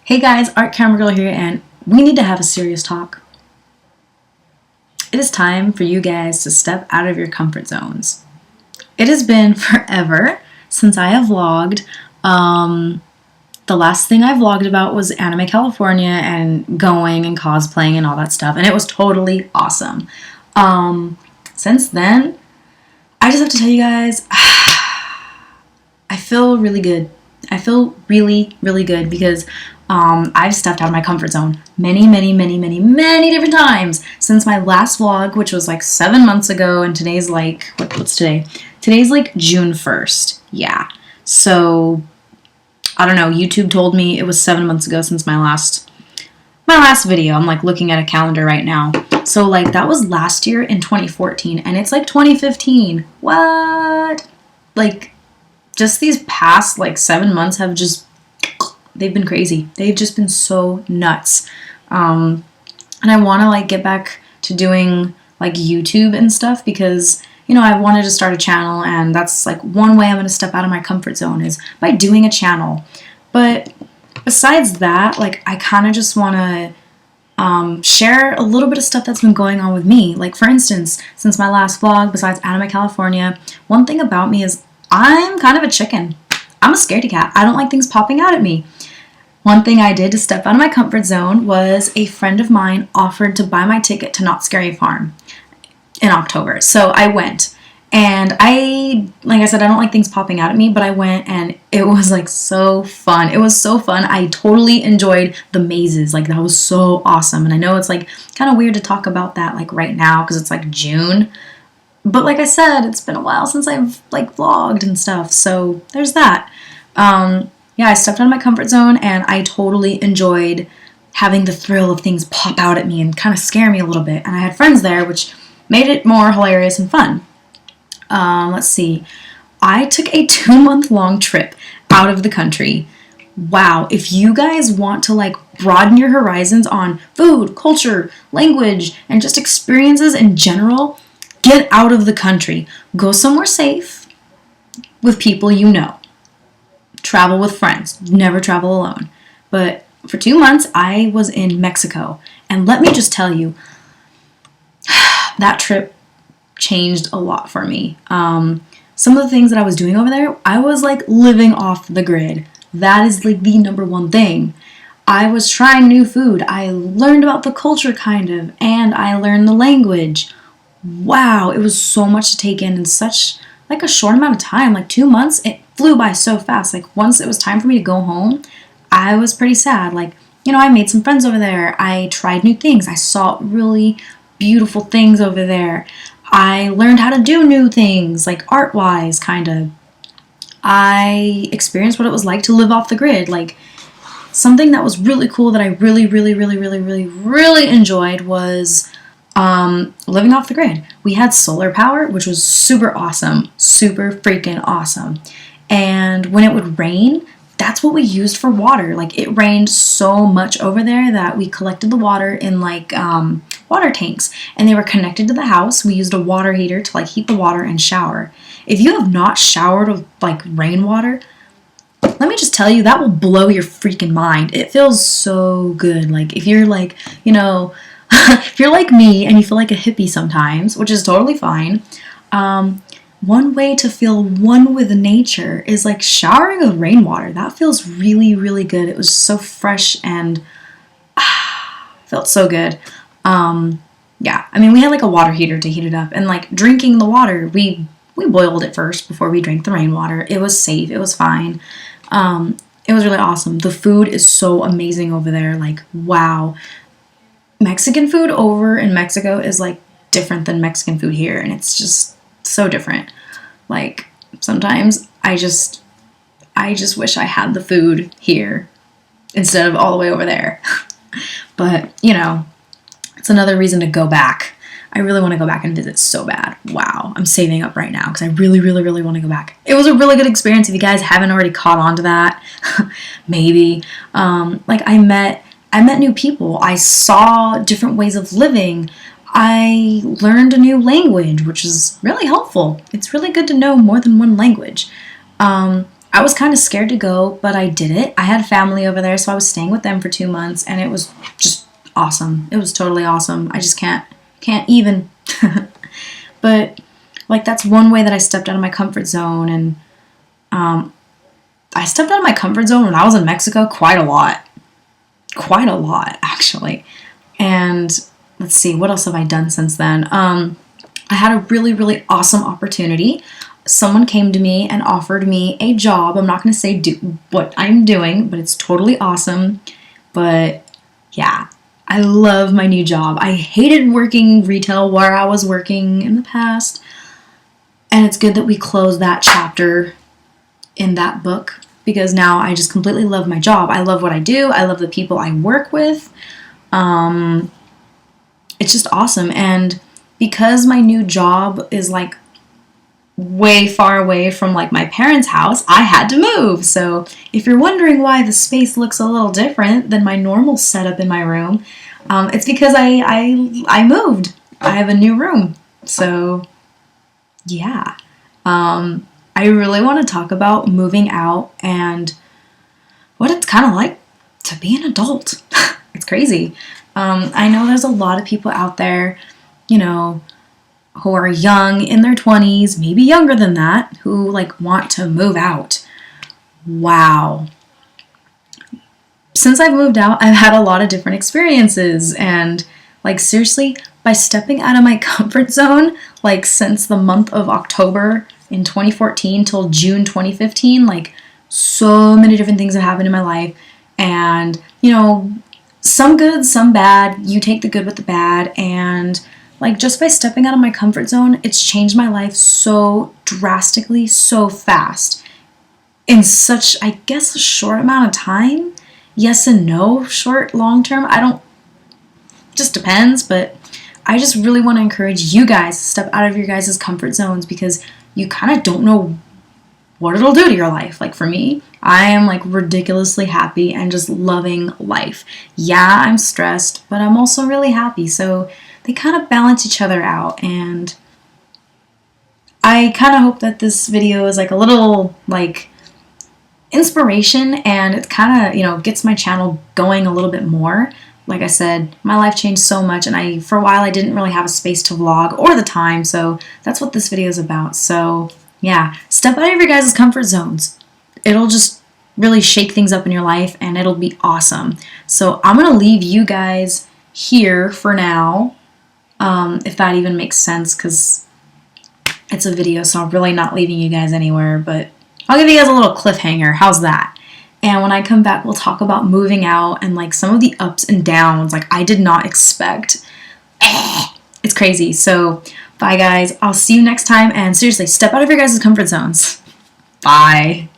Hey guys, art.cameragrl here, and we need to have a serious talk. It is time for you guys to step out of your comfort zones. It has been forever since I have vlogged. The last thing I vlogged about was Anime California and going and cosplaying and all that stuff, and it was totally awesome. Since then, I just have to tell you guys, I feel really good. I feel really, really good because I've stepped out of my comfort zone many different times since my last vlog, which was like 7 months ago, and today's like, what's today? Today's like June 1st. Yeah. So, I don't know, YouTube told me it was 7 months ago since my last video. I'm like looking at a calendar right now. So like that was last year in 2014, and it's like 2015. What? Like, just these past like 7 months have just, they've been crazy. They've just been so nuts. And I want to like get back to doing like YouTube and stuff because, you know, I wanted to start a channel, and that's like one way I'm going to step out of my comfort zone is by doing a channel. But besides that, like I kind of just want to share a little bit of stuff that's been going on with me. Like for instance, since my last vlog, besides Anime California, one thing about me is I'm kind of a chicken. I'm a scaredy cat. I don't like things popping out at me. One thing I did to step out of my comfort zone was a friend of mine offered to buy my ticket to Knott's Scary Farm in October. So I went, and like I said, I don't like things popping out at me, but I went, and it was like so fun. It was so fun. I totally enjoyed the mazes. Like that was so awesome. And I know it's like kind of weird to talk about that like right now because it's like June. But like I said, it's been a while since I've like vlogged and stuff, so there's that. Yeah, I stepped out of my comfort zone, and I totally enjoyed having the thrill of things pop out at me and kind of scare me a little bit. And I had friends there, which made it more hilarious and fun. Let's see. I took a 2-month-long trip out of the country. Wow, if you guys want to like broaden your horizons on food, culture, language, and just experiences in general, get out of the country. Go somewhere safe with people you know. Travel with friends. Never travel alone. But for 2 months, I was in Mexico. And let me just tell you, that trip changed a lot for me. Some of the things that I was doing over there, I was like living off the grid. That is like the number one thing. I was trying new food. I learned about the culture kind of, and I learned the language. Wow, it was so much to take in such like a short amount of time, like 2 months. It flew by so fast. Like once it was time for me to go home, I was pretty sad. Like, you know, I made some friends over there. I tried new things. I saw really beautiful things over there. I learned how to do new things, like art-wise, kind of. I experienced what it was like to live off the grid. Like something that was really cool that I really enjoyed was living off the grid. We had solar power, which was super awesome, super freaking awesome. And when it would rain, that's what we used for water. Like it rained so much over there that we collected the water in like water tanks, and they were connected to the house. We used a water heater to like heat the water and shower. If you have not showered with like rainwater, let me just tell you, that will blow your freaking mind. It feels so good. Like if you're like, you know, if you're like me and you feel like a hippie sometimes, which is totally fine, one way to feel one with nature is like showering with rainwater. That feels really good. It was so fresh and felt so good. Yeah, I mean, we had like a water heater to heat it up, and like drinking the water, we boiled it first before we drank the rainwater. It was safe. It was fine. It was really awesome. The food is so amazing over there. Like, wow. Mexican food over in Mexico is like different than Mexican food here, and it's just so different. Like sometimes I just wish I had the food here instead of all the way over there. But, you know, it's another reason to go back. I really want to go back and visit so bad. Wow, I'm saving up right now because I really want to go back. It was a really good experience. If you guys haven't already caught on to that, maybe. Like I met new people. I saw different ways of living. I learned a new language, which is really helpful. It's really good to know more than one language. I was kind of scared to go, but I did it. I had family over there, so I was staying with them for 2 months, and it was just awesome. It was totally awesome. I just can't even. But like that's one way that I stepped out of my comfort zone, and I stepped out of my comfort zone when I was in Mexico quite a lot. Quite a lot, actually. And let's see, what else have I done since then? I had a really, really awesome opportunity. Someone came to me and offered me a job. I'm not going to say what I'm doing, but it's totally awesome. But yeah, I love my new job. I hated working retail where I was working in the past. And it's good that we closed that chapter in that book, because now I just completely love my job. I love what I do. I love the people I work with. It's just awesome. And because my new job is like way far away from like my parents' house, I had to move. So if you're wondering why the space looks a little different than my normal setup in my room, it's because I moved. I have a new room. So yeah. I really want to talk about moving out and what it's kind of like to be an adult. It's crazy. I know there's a lot of people out there, you know, who are young in their 20s, maybe younger than that, who like want to move out. Wow. Since I've moved out, I've had a lot of different experiences, and like seriously, by stepping out of my comfort zone, like since the month of October in 2014 till June 2015, like so many different things have happened in my life, and you know, some good, some bad. You take the good with the bad, and like just by stepping out of my comfort zone, it's changed my life so drastically, so fast, in such, I guess, a short amount of time. Yes and no, short, long term, I don't, just depends, but I just really want to encourage you guys to step out of your guys' comfort zones, because you kind of don't know what it'll do to your life. Like for me, I am like ridiculously happy and just loving life. Yeah, I'm stressed, but I'm also really happy. So they kind of balance each other out, and I kind of hope that this video is like a little like inspiration, and it kind of, you know, gets my channel going a little bit more. Like I said, my life changed so much, and for a while I didn't really have a space to vlog or the time, so that's what this video is about. So yeah, step out of your guys' comfort zones. It'll just really shake things up in your life, and it'll be awesome. So I'm gonna leave you guys here for now, if that even makes sense, because it's a video, so I'm really not leaving you guys anywhere, but I'll give you guys a little cliffhanger. How's that? And when I come back, we'll talk about moving out and like some of the ups and downs like I did not expect. It's crazy. So bye guys. I'll see you next time, and seriously, step out of your guys' comfort zones. Bye.